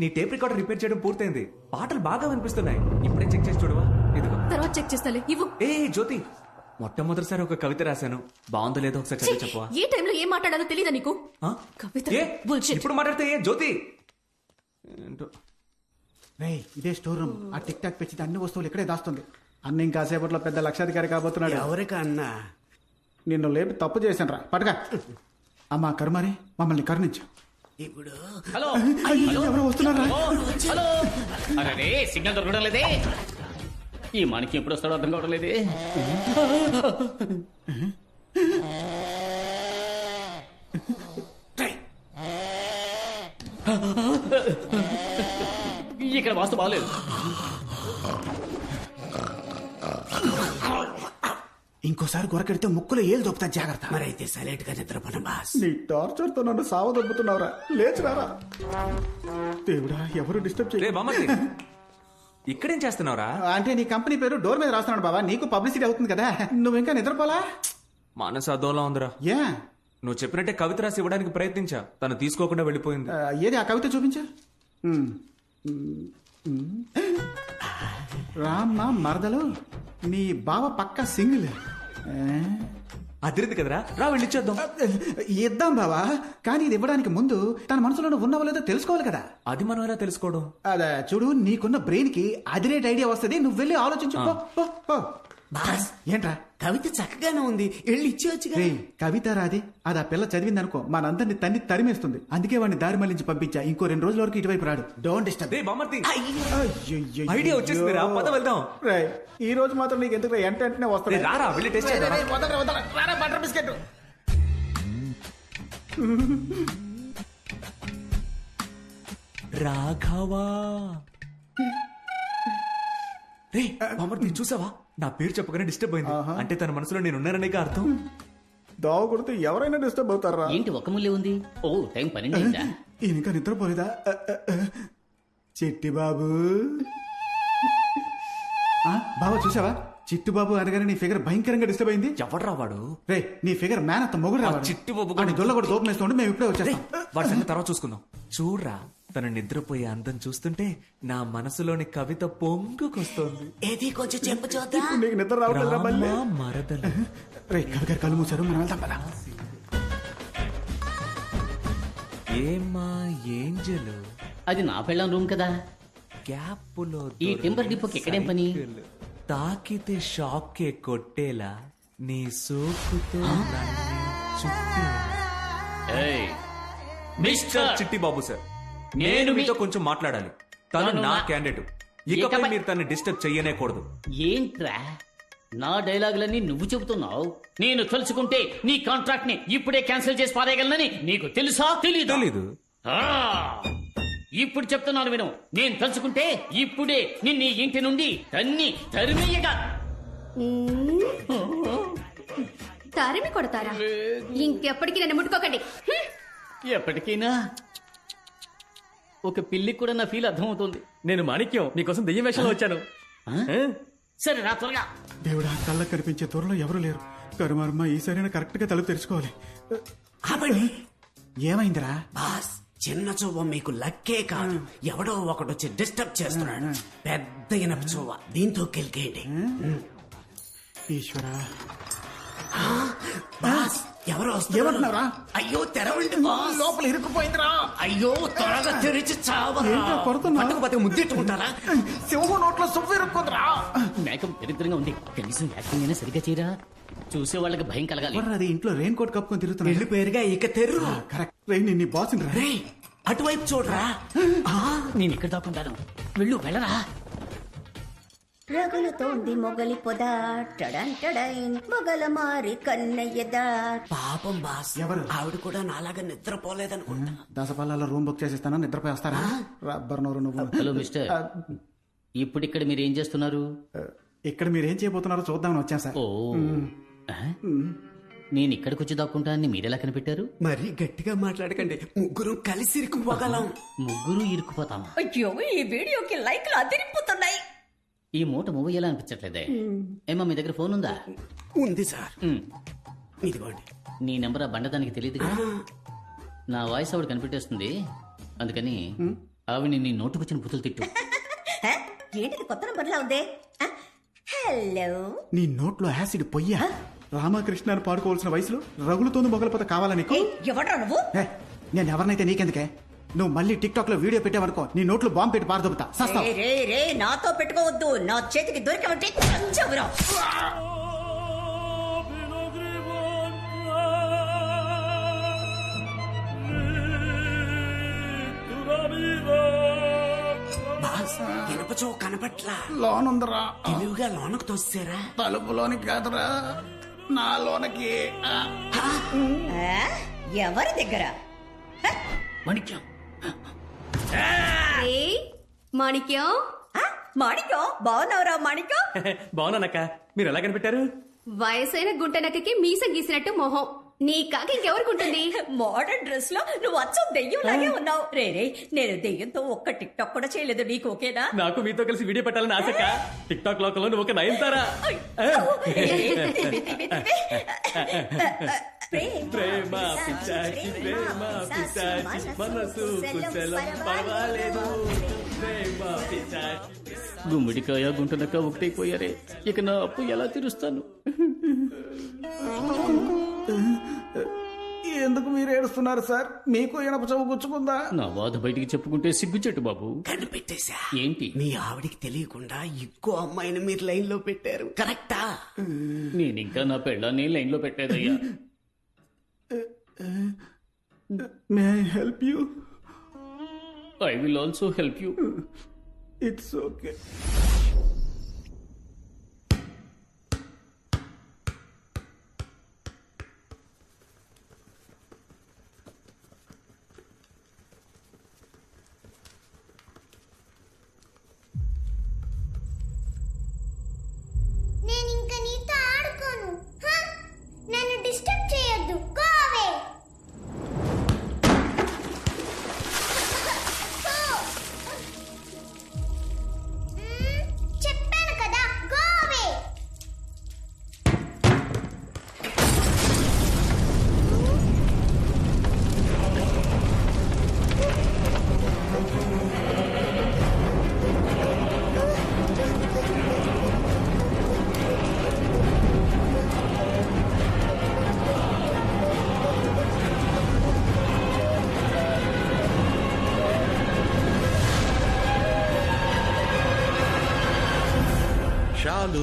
నీ tape recorder repair చేయడం పూర్తయింది. పాటలు బాగా వినిపిస్తున్నాయి. ఇప్పుడే చెక్ చేసి చూడవా? ఇదిగో. తర్వాత చెక్ చేస్తాలే, ఇవ్వు. ఏ జ్యోతి, మొట్టమొదటిసారి ఒక కవిత రాశాను. బాగుందో లేదో ఒకసారి చదివి చెప్పవా? ఏ టైంలో ఏం మాట్లాడాలో తెలీదా నీకు? ఆ? కవిత ఏ? bullshit. ఇప్పుడు మాట్లాడితే ఏ జ్యోతి? ఏంటో. రేయ్, ఇదే స్టోర్ రూమ్. ఆ టిక్ టాక్ పెంచితే అన్ని వస్తువులు ఇక్కడే దాస్తుంది. అన్న ఇంకాసేపట్లో పెద్ద లక్షాధికారి కాబోతున్నాడు. ఎవరికి అన్నా? నిన్ను లేపి తప్పు చేశాను రా, పట్టుగా. అమ్మా కరుమారి, మమ్మల్ని కరుణించు. ఇప్పుడు హలో ఎవరో వస్తున్నారా? హలో, అరే సిగ్నల్ దొరకడం లేదే. ఈ మనకి ఎప్పుడు వస్తాడో అర్థం కావడం లేదే. ఇక్కడ వాస్తు బాగలేదు. ఇంకోసారి గొరకెడితే ముక్కులో ఏళ్ళు దొప్పుతా, జాగ్రత్త. మరైతే సైలెంట్ గా నిద్రపోను బాస్. నీ టార్చర్ తో నన్ను సావదొబ్బుతున్నావురా. లేచిరారా దేవుడా, ఎవరు డిస్టర్బ్ రే చేయ. బామ్మర్ది, ఇక్కడేం చేస్తున్నావురా? అంటే నీ కంపెనీ పేరు డోర్ మీద రాస్తున్నాడు బాబా, నీకు పబ్లిసిటీ అవుతుంది కదా. నువ్వు ఇంకా నిద్రపోలా? మనసు అదోలా ఉందిరా. ఏ నువ్వు చెప్పినట్టే కవిత రాసి ఇవ్వడానికి ప్రయత్నించా, తను తీసుకోకుండా వెళ్ళిపోయింది. ఏది ఆ కవిత చూపించు. రామ్మ మరదలు, నీ బావ పక్క సింగిల్. అదిరింది కదరా, రా వెళ్ళిచ్చేద్దాం. ఇద్దాం బావా, కానీ ఇది ఇవ్వడానికి ముందు తన మనసులో ఉన్నావో లేదో తెలుసుకోవాలి కదా. అది మనం ఎలా తెలుసుకోవడం? అదే చూడు, నీకున్న బ్రెయిన్ కి అదిరేట్ ఐడియా వస్తుంది. నువ్వు వెళ్ళి ఆలోచించు. పో, పో, పో. బాస్, ఏంట్రా? కవిత చక్కగానే ఉంది, వెళ్ళి ఇచ్చేవచ్చుగా. రే, కవిత రాది, అది ఆ పిల్ల చదివింది అనుకో, మనందరిని తన్ని తరిమేస్తుంది. అందుకే వాడిని దారి మళ్లించి పంపించా. ఇంకో 2 రోజుల వరకు ఇటువైపు రాడు. Don't disturb. రే బామ్మర్ది, అయ్యయ్యయ్యో. ఐడియా వచ్చేసింది రా, పద వెళ్దాం. రేయ్, ఈ రోజు మాత్రం నీకు ఎందుకు వెంటనే రే, వస్తుంది. రారా వెళ్ళి టెస్ట్ చేద్దాం. Butter biscuit. రాఘవా. రే బామ్మర్ది, చూసావా? నా పేరు చెప్పగానే డిస్టర్బ్ అయింది. అంటే తన మనసులో నేను ఉన్నాననేగా అర్థం. దావ కొడితే ఎవరైనా డిస్టర్బ్ అవుతారా? ఏంటి ఒక ముల్లే ఉంది? ఓ టైం 12 అయిందా? ఈయన ఇంకా నిద్రపోలేదా? చిట్టి బాబు. బాబా చూసావా? చిట్టు బాబు అనగానే నీ ఫిగర్ భయంకరంగా డిస్టర్బ్ అయింది. ఎవడ్రా వాడు? రే, నీ ఫిగర్ మ్యాన్ అంత మొగుడు రావాలి. చిట్టు బాబు వాడి దొల్ల కూడా దూపం వేస్తుంటే మేము ఇప్పుడే వచ్చేస్తాం. వాడి సంగతి తర్వాత చూసుకుందాం. చూడ్రా, తన నిద్రపోయే అందం చూస్తుంటే నా మనసులోని కవిత పొంగుకొస్తోంది. ఏది కొంచెం చెప్పు చూద్దాం. ఇప్పుడు నీకు నిద్ర రావట్లేదా మళ్ళీ? రామ మరదలు. రే, కవి గారు కళ్ళు మూసారు, మనం వెళ్తాం పదా. ఏమా ఏంజలు, అది నా పెళ్ళం రూమ్ కదా. గ్యాప్పులో ఈ టింబర్ డిపోకి ఎక్కడేం పని? తాకితే షాకే కొట్టేలా నీ సోకుతో నన్ను చుట్టేలా. ఏయ్, మిస్టర్ చిట్టి బాబు సార్, నేను నేను మీ- మీతో కొంచెం మాట్లాడాలి. తను తను నా నా- క్యాండిడేట్. ఇకపై ఇకపై- మీరు తనని డిస్టర్బ్ చెయ్యనేకూడదు. ఏంట్రా నా డైలాగులన్నీ నువ్వు చెబుతున్నావు? నేను తలుచుకుంటే నీ కాంట్రాక్ట్ ని ఇప్పుడే క్యాన్సిల్ చేసి పారేయగలనని నీకు తెలుసా? తెలీదు. ఆ, ఇప్పుడు చెప్తున్నాను విను. నేను తలుచుకుంటే ఇప్పుడే నిన్ను ఈ ఇంటి నుండి తరిమేయగా. తరిమి కొడతారా? ఇంకెప్పటికీ నన్ను ముట్టుకోకండి. ఎప్పటికైనా ఒక పిల్లికి కూడా నా ఫీల్ అర్థమవుతుంది. నేను మాణిక్యం, నీకోసం దెయ్యం వేషంలో వచ్చాను. సరే రా త్వరగా. దేవుడా, కళ్ళకు కనిపించే త్వరలో ఎవరు లేరు. కరుమారమ్మ, ఈసారైనా కరెక్ట్ గా తలుపు తెరుచుకోవాలి. ఆపండి ఏమైందిరా? బాస్, చిన్న చూవ మీకు లక్కే కాదు, ఎవడో ఒకడు వచ్చి డిస్టర్బ్ చేస్తున్నాడు. పెద్ద ఇనప చూవ, దీంతో కెలికేయండి. ఈశ్వరా. బాస్, ఎవరో వస్తున్నారు. ఏమంటున్నారా? అయ్యో తెరవండి బాస్. లోపల ఇరుక్కుపోయిందిరా. అయ్యో త్వరగా తెరిచి చావరా. ఏంట్రా కొడుతున్నావ్? పట్టుకుపోతే ముద్దెట్టుకుంటారా? సింహం నోట్లో సువ్వు ఇరుక్కుందిరా. మేకప్ దరిద్రంగా ఉంది. కనీసం యాక్టింగ్ అయినా సరిగ్గా చేయరా. చూసే వాళ్ళకి భయం కలగాలి. అది ఇంట్లో రెయిన్ కోట్ కప్పుకొని తిరుగుతున్నా. వెళ్ళిపోయారుగా, ఇక తెర్రు. కరెక్ట్. రెయిన్ నీ బాస్ రా. రేయ్, అటువైపు చూడరా. నేను ఇక్కడ దాక్కుంటాను. వెళ్ళరా. రగులుతోంది మొగలి పొద టడంటడైన్ మొగల మారి కన్నయ్యదా. పాపం బాస్, ఎవరు? ఆవిడ కూడా నాలాగా నిద్రపోలేదనుకుంటా. దసపల్లాలో రూమ్ బుక్ చేసిస్తాను, నిద్రపోయి వస్తారా? రబ్బర్ నోరు నువ్వు. హలో మిస్టర్, ఇప్పుడు ఇక్కడ మీరు ఏం చేస్తున్నారు? ఇక్కడ మీరేం చేయబోతున్నారో చూద్దామని వచ్చాం సార్. ఓ, నేను ఇక్కడికి వచ్చి దాక్కుంటానని మీరెలా కనిపెట్టారు? మరీ గట్టిగా మాట్లాడకండి, ముగ్గురు కలిసి ఇరుక్కుపోగలం. ముగ్గురు ఇరుక్కుపోతామా? అయ్యో, ఈ వీడియోకి లైక్లు అదిరిపోతున్నాయి. ఈ మూట మూవ్ ఎలా అనిపించట్లేదే. ఏమా మీ దగ్గర ఫోన్ ఉందా? ఉంది సార్, ఉమ్. ఇదిగోండి. నీ నెంబర్ ఆ బండదానికి తెలియదుగా. నా వాయిస్ ఆవిడ కనిపెట్టేస్తుంది. అందుకని ఆవిని నీ నోటుకొచ్చిన బుతులు తిట్టు. హ? ఏంటిది కొత్త నంబర్లా ఉంది ఆ? హలో నీ నోట్లో యాసిడ్ పొయ్యా రామకృష్ణ అని పాడుకోవాల్సిన వయసులో రగులుతోంది మొగలపోత కావాలా నీకు ఎవడ్రా నువ్వు ఏ, నేను ఎవరినైతే నీకెందుకే నువ్వు మళ్ళీ టిక్ టాక్ లో వీడియో పెట్టావనుకో నీ నోట్లో బాంబు పెట్టి పారదొబ్బుతా సస్తావు. రే నాతో పెట్టుకోవద్దు. నా చేతికి దొరికామంటే చంచవురా. బాస్ ఇనప చెవు కనపట్లా. లోనుందరా తెలివిగా లోనకు తోసారా? తలుపులోనికి కాదురా నా లోనకి. ఆ? ఎవరి దగ్గర మాణిక్యం, ఏయ్, మాణిక్యం ఆ? మాణిక్యం బాగున్నావురా మాణిక్యం? బాగున్నానక్క, మీరు ఎలా కనిపెట్టారు? వయసైన గుంటనక్కకి మీసం గీసినట్టు మొహం. నీ కాక ఇంకెవరికుంటుంది? మోడర్న్ డ్రెస్ లో నువ్వు అచ్చం దెయ్యం లాగే ఉన్నావు. రే నేను దెయ్యంతో ఒక్క టిక్ టాక్ కూడా చేయలేదు. నీకు ఓకేనా? నాకు మీతో కలిసి వీడియో పెట్టాలని ఆశక్క. టిక్ టాక్ లోకంలో నువ్వు ఒక నయనతారా. ప్రేమ పిచ్చాచి, ప్రేమ పిచ్చాచి, మనసు కుశలం పర్వాలేదు. ప్రేమ పిచ్చాచి. గుమ్మడికాయ గుంటనక్క ఒకటైపోయారే. ఇక నా అప్పు ఎలా తీరుస్తాను? ఎందుకు మీరు ఏడుస్తున్నారు సార్? మీకు ఇనప చెవు గుచ్చుకుందా? నా బాధ బయటికి చెప్పుకుంటే సిగ్గుచెట్టు బాబు. కనిపెట్టేశా. ఏంటి? మీ ఆవిడికి తెలియకుండా ఇంకో అమ్మాయిని మీరు లైన్ లో పెట్టారు. కరెక్టా? నేనింకా నా పెళ్ళాన్ని లైన్ లో పెట్టేదయ్యా. May I help you? I will also help you. It's okay. నేను ఇంకా నీతో ఆడుకోను. నన్ను డిస్టర్బ్ చేయొద్దు. Go away. చెప్పాను కదా, గో అవే. చాలు.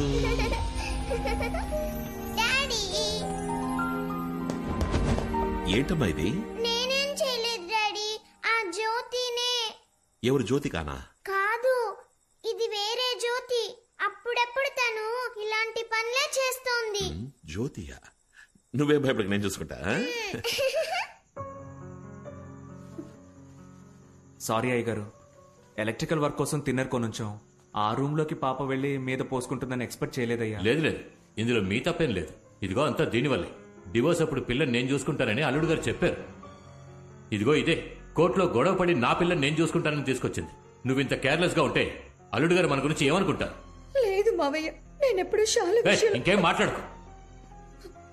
డాడీ, ఏంటమ్మా ఇది? నేనేం చేయలేదు డాడీ. ఆ జ్యోతినే. ఎవరు జ్యోతి కానా? కాదు, ఇది వేరే జ్యోతి. అప్పుడప్పుడు తను ఇలాంటి పనులే చేస్తోంది. జ్యోతియా? నువ్వే భయపడక, నేను చూసుకుంటా. సారీ అయ్య గారు, ఎలక్ట్రికల్ వర్క్ కోసం తిన్నర్ కొనుంచాం. ఆ రూమ్ లోకి పాప వెళ్లి మీద పోసుకుంటుందని ఎక్స్పెక్ట్ చేయలేదయ్యా. లేదు లేదు, ఇందులో మీ తప్పేం లేదు. ఇదిగో అంతా దీనివల్లే. డివోర్స్ అప్పుడు పిల్లని నేను చూసుకుంటానని అల్లుడు గారు చెప్పారు. ఇదిగో ఇదే కోర్టులో గొడవ పడి నా పిల్లని నేను చూసుకుంటానని తీసుకొచ్చింది. నువ్వు ఇంత కేర్లెస్ గా ఉంటే అల్లుడు గారు మన గురించి ఏమనుకుంటారు? లేదు మావయ్య, నేనెప్పుడు ఇంకేం మాట్లాడుకో.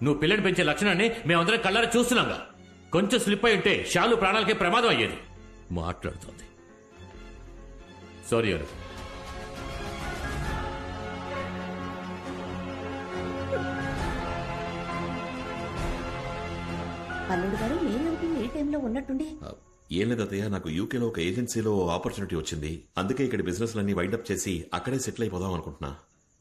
నువ్వు పిల్లని పెంచే లక్షణాన్ని మేమందరం కళ్ళారా చూస్తున్నాగా. కొంచెం స్లిప్ అయి ఉంటే షాలు ప్రాణాలకే ప్రమాదం అయ్యేది. మాట్లాడుతోంది. సారీ అల్లుడు. అల్లుడు గారు మీరేమిటి ఈ టైంలో ఉన్నట్టుండి? ఏం లేదు అత్తయ్య, నాకు యూకేలో ఒక ఏజెన్సీలో ఆపర్చునిటీ వచ్చింది. అందుకే ఇక్కడ బిజినెస్ లన్నీ వైండప్ చేసి అక్కడే సెటిల్ అయిపోదాం అనుకుంటున్నా.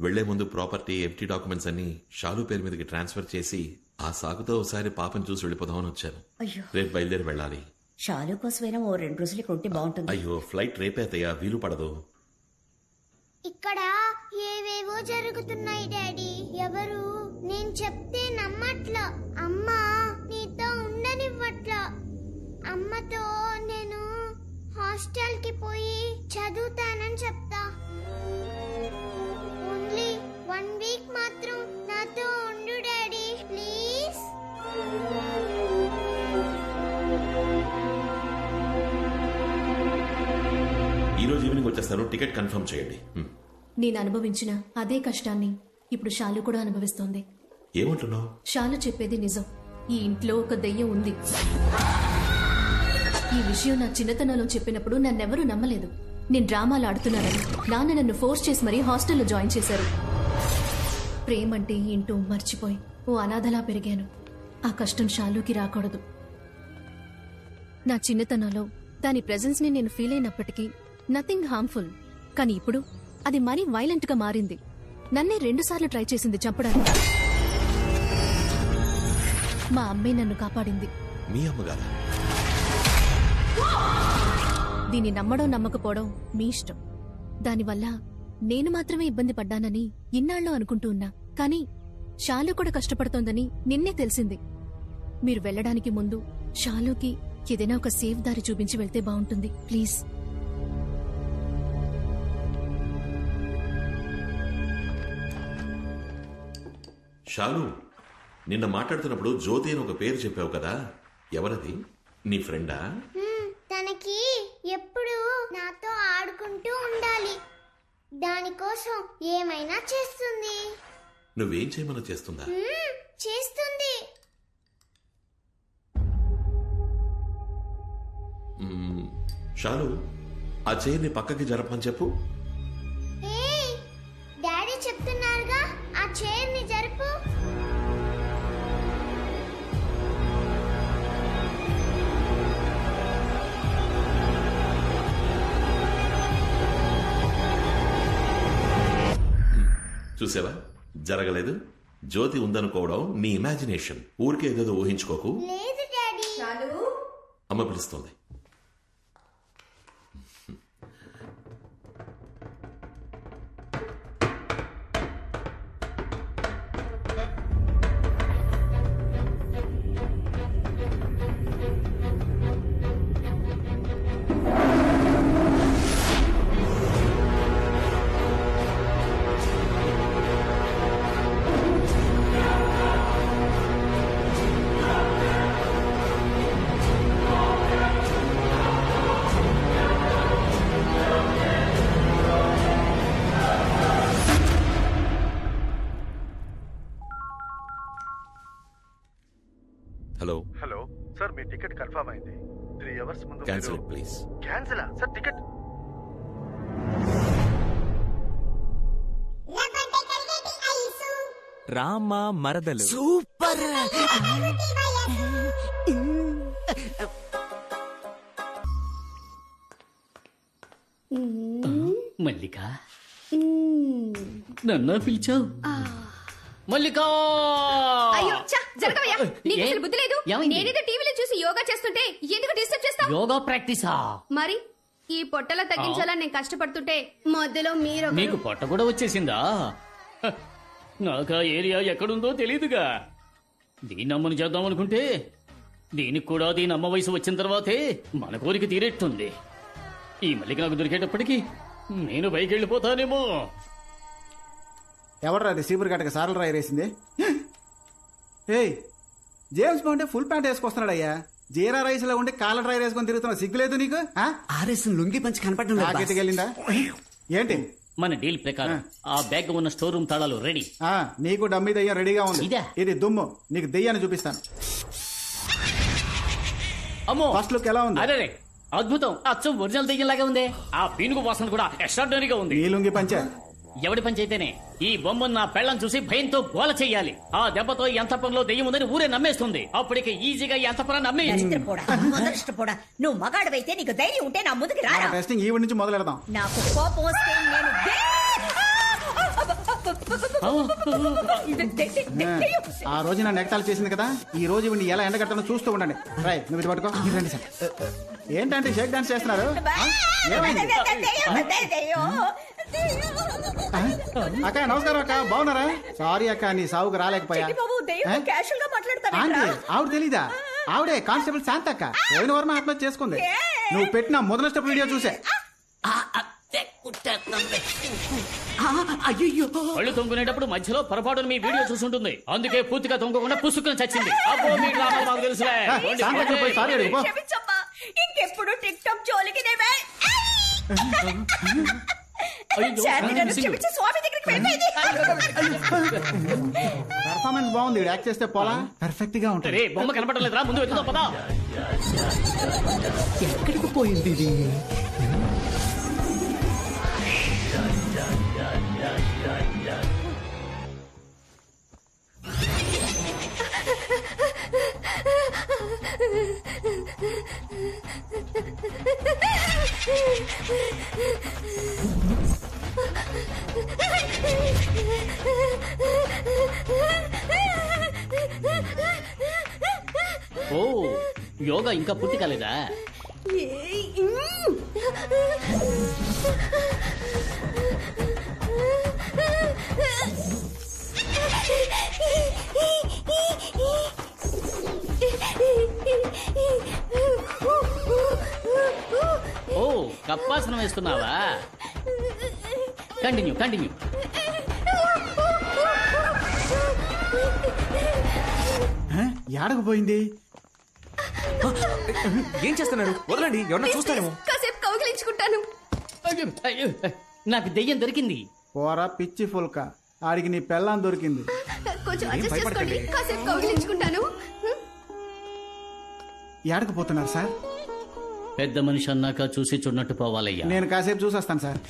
వెళ్లే ముందు ప్రాపర్టీ, ఎంటీ డాక్యుమెంట్స్ అన్ని షాలు పేరు మీదకి ట్రాన్స్ఫర్ చేసి ఆ సాగుతో ఒకసారి పాపని చూసి వెళ్ళిపోదామని వచ్చాను. అయ్యో, రేపు బయలుదేరి వెళ్ళాలి. షాలు కోసమైనా ఓ 2 రోజులు ఇక్కడ ఉంటే బాగుంటుంది. అయ్యో, ఫ్లైట్ రేపే అత్తయ్య, వీలు పడదు. ఇక్కడ ఏవేవో జరుగుతున్నాయి డాడీ. ఎవరు నేను చెప్తే నమ్మట్లా. అమ్మా నీతో ఉండనివ్వట్లా. అమ్మతో నేను హాస్టల్ కి పోయి చదువుతానని చెప్తా. ఓన్లీ 1 వీక్ మాత్రం నాతో ఉండు డాడీ, ప్లీజ్. ఈ రోజు ఈవినింగ్ వచ్చేస్తాను. టికెట్ కన్ఫర్మ్ చేయండి. నేను అనుభవించిన అదే కష్టాన్ని ఇప్పుడు షాలు కూడా అనుభవిస్తోంది. ఏమంటున్నావు? షాలు చెప్పేది నిజం. ఈ ఇంట్లో ఒక దెయ్యం ఉంది. ఈ విషయం నా చిన్నతనంలో చెప్పినప్పుడు నన్నెవరూ నమ్మలేదు. నేను డ్రామాలు ఆడుతున్నానని నాన్న నన్ను ఫోర్స్ చేసి మరీ హాస్టల్లో జాయిన్ చేశారు. ప్రేమంటే ఏంటో మర్చిపోయి ఓ అనాథలా పెరిగాను. ఆ కష్టం షాలుకి రాకూడదు. నా చిన్నతనంలో దాని ప్రెజెన్స్ ని నేను ఫీల్ అయినప్పటికీ నథింగ్ హార్మ్ఫుల్. కానీ ఇప్పుడు అది మరీ వైలెంట్ గా మారింది. నన్నే 2 సార్లు ట్రై చేసింది చంపడానికి. మా అమ్మే నన్ను కాపాడింది. మీ అమ్మగారా? దీన్ని నమ్మడం నమ్మకపోవడం మీ ఇష్టం. దానివల్ల నేను మాత్రమే ఇబ్బంది పడ్డానని ఇన్నాళ్ళు అనుకుంటూ ఉన్నా. కానీ షాలు కూడా కష్టపడుతోందని నిన్నే తెలిసింది. మీరు వెళ్ళడానికి ముందు షాలుకి ఏదైనా ఒక సేఫ్ దారి చూపించి వెళ్తే బాగుంటుంది ప్లీజ్. షాలు, నిన్న మాట్లాడుతున్నప్పుడు జ్యోతి అని ఒక పేరు చెప్పావు కదా, ఎవరది? నీ ఫ్రెండా? తనకి ఎప్పుడు నాతో ఆడుకుంటూ ఉండాలి. దానికోసం ఏమైనా చేస్తుంది. నువ్వేం చేయమని చేస్తుందా? చేస్తుంది. షాలు, ఆ చైర్ని పక్కకి జరపని చెప్పు. ఏయ్, డాడీ చెప్తున్నారుగా ఆ చైర్ని జరుపు. చూసావా, జరగలేదు. జ్యోతి ఉందనుకోవడం నీ ఇమాజినేషన్. ఊరికే ఏదేదో ఊహించుకోకు. లేదు డాడీ. అమ్మ పిలుస్తోంది. హలో హలో సార్, మీ టికెట్ కన్ఫర్మ్ అయింది. 3 అవర్స్ ముందు cancel please. Cancel sir? Ticket Rama మరదలు సూపర్. మల్లిక, నన్ను పిలిచావు? మల్లిక! అయ్యో ఛ, జరగవయ్యా. నీకు అసలు బుద్ధి లేదు. నేనేదో టీవీలో చూసి యోగా చేస్తుంటే ఎందుకు డిస్టర్బ్ చేస్తావు? యోగా ప్రాక్టీసా? మరి ఈ పొట్టల తగ్గించాలని నేను కష్టపడుతుంటే మధ్యలో మీరు నీకు పొట్ట కూడా వచ్చేసిందా? హ, నాకు ఆ ఏరియా ఎక్కడుందో తెలీదుగా. దీన్ని అమ్మని చేద్దాం అనుకుంటే దీనికి కూడా దీని అమ్మ వయసు వచ్చిన తర్వాతే మన కోరిక తీరేట్టుంది. ఈ మల్లిక నాకు దొరికేటప్పటికి నేను పైకి వెళ్ళిపోతానేమో. ఎవడరా రిసీవర్ గట్టక సార్లు రాయరేసింది? ఏయ్, జేమ్స్ బాండ్ ఫుల్ ప్యాంట్ వేసుకొస్తున్నాడయ్యా. జీరా రైస్ లో ఉండి కాలర్ రైస్ వేసుకొని తిరుగుతున్నా, సిగ్గులేదు నీకు? ఆర్ఎస్ లుంగి పంచి కనపడడం వెళ్ళిందా ఏంటి? మన డీల్ ప్రకారం ఆ బ్యాగ్ ఉన్న స్టోర్ రూమ్ తాళాలు రెడీ. నీకు డమ్మీ దయ్యం రెడీగా ఉంది. ఇది దుమ్ము. నీకు దెయ్యాన్ని చూపిస్తాను. అమ్మో, ఫస్ట్ లుక్ ఎలా ఉంది? అరే అద్భుతం, అచ్చం ఒరిజినల్ దెయ్యం లాగా ఉంది. ఆ పీనుగు వాసన కూడా ఎక్స్ట్రాడినరీగా ఉంది. ఈ లుంగి పంచే ఎవడి పని చేతేనే ఈ బొమ్మను నా పెళ్ళం చూసి భయంతో గోల చెయ్యాలి. ఆ దెబ్బతో ఎంత పనిలో దెయ్యం ఉందని ఊరే నమ్మేస్తుంది. అప్పటికి ఈజీగా ఎంత పని నమ్మేపోడా. నువ్వు మగాడవైతే నీకు ధైర్యం ఉంటే నా ముందుకు రారా. టెస్టింగ్ ఈ నుంచి మొదలు పెడదాం. నాకు కోపం వస్తే నేను ఆ రోజు నా నెగతాలు చేసింది కదా, ఈ రోజు ఇవన్నీ ఎలా ఎండగడతానో చూస్తూ ఉండండి. రై, నువ్వు ఇది పట్టుకో. రండి సార్. ఏంటంటే షేక్ డాన్స్ చేస్తున్నారు? అక్క నమస్కారం అక్క, బాగున్నారా? సారీ అక్క, నీ సావుకు రాలేకపోయా. ఆవిడ తెలీదా? ఆవిడే కానిస్టేబుల్ శాంత అక్క. పోయిన వారం ఆత్మహత్య చేసుకుంది. నువ్వు పెట్టిన మొదల స్టెప్ వీడియో చూసే. అయ్యో, కళ్ళు తొంగునేటప్పుడు మధ్యలో పొరపాటును మీ వీడియో చూసుంటుంది. అందుకే పూర్తిగా తొంగకుండా పుసుకుని చచ్చింది. అబ్బో, మీ డ్రామా మాకు తెలుసులే. ఇంకెప్పుడు టిక్ టాక్ జోలికి పర్ఫార్మెన్స్ బాగుంది. యాక్ట్ చేస్తే పోలా పర్ఫెక్ట్ గా ఉంటుంది. బొమ్మ కనపడలేదురా, ముందు వెతుకుతా పదా. పోయింది ఇది. ఓ యోగా ఇంకా పూర్తి కాలేదా? ఓ కప్పాసనం వేస్తున్నావా? Continue continue. ఏడకు పోయింది? ఏం చేస్తున్నారు? వదలండి, ఎవరన్నా చూస్తారేమో. కాసేపు కౌగిలించుకుంటాను. అయ్యో, అయ్యో, నాకు దెయ్యం దొరికింది. పోరా పిచ్చి ఫుల్క, ఆడికి నీ పెళ్ళాం దొరికింది. కొంచెం అడ్జస్ట్ చేసుకోండి, కాసేపు కౌగిలించుకుంటాను. ఏడకు పోతున్నారు సార్? పెద్ద మనిషి అన్నాక చూసి చూడనట్టు పోవాలయ్యా. నేను కాసేపు చూసొస్తాను సార్.